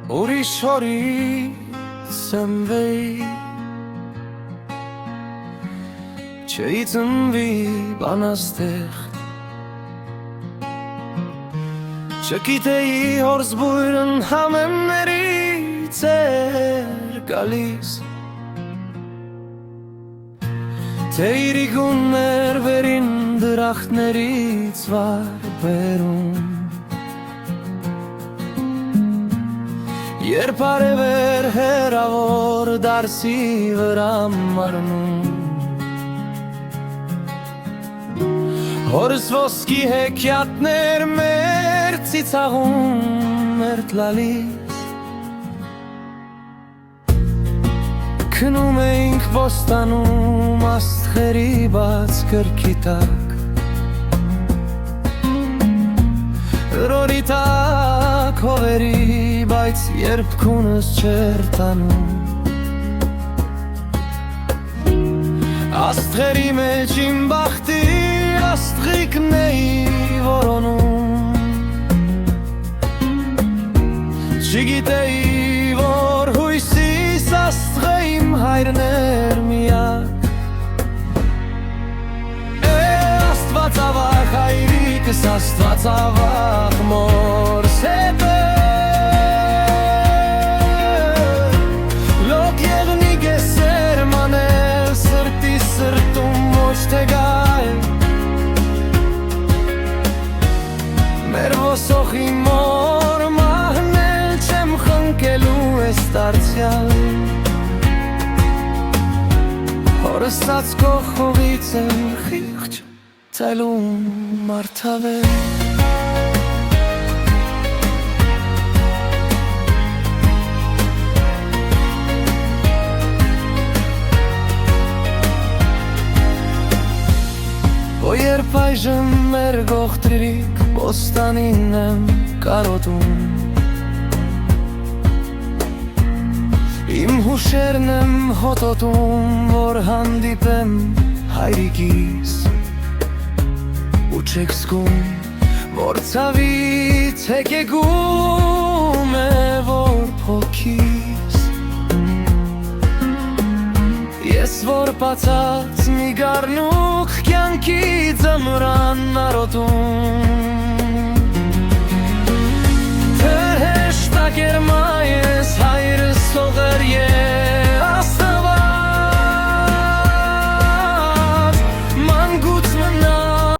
ուրիշ հորից եմ վեի Չիծնվի բանաստեղ Չգիտեի հորս բույրն համեմներից էր գալիս Թե իրիգուններ վերին դրախտներից վար բերում Երբ արևեր հեռավոր դարսի վրա մարնում Հորս ոսկի հեքիաթներ մեր ծիծաղում էր տլալիս Քնում էինք ոստանում աստղերի բաց կրքի տակ Ռորի տակ հովերի բայց երբ քունս չեր տանում Աստղերի մեջ իմ բախտի աստղիկն էի որոնում Չգիտեի, որ հույսիս աստղը իմ հայրն էր միակ Աստվածավախ հայրիկս, աստվածավախ մորս հետը Լոկ եղնիկ է սերմանել, սրտի սրտում ոչ թե գայ Մեր ոսոխի մոր մահնել չեմ խնկելու ես դարձյալ Հորս ծածկող հողից եմ խիղճ ծելում մարդավել Ո երբ այժմ մեր գողտրիկ Ոստանին եմ կարոտում Իմ հուշերն եմ հոտոտում Որ հանդիպեմ հայրիկիս Ու չեք զգում Որ ցավից հեկեգում է որ փոքիս Ես որ պացած մի գառնուկ կյանքի ձմռան արոտում Թե հեշտակ էր մայես հայրս սողեր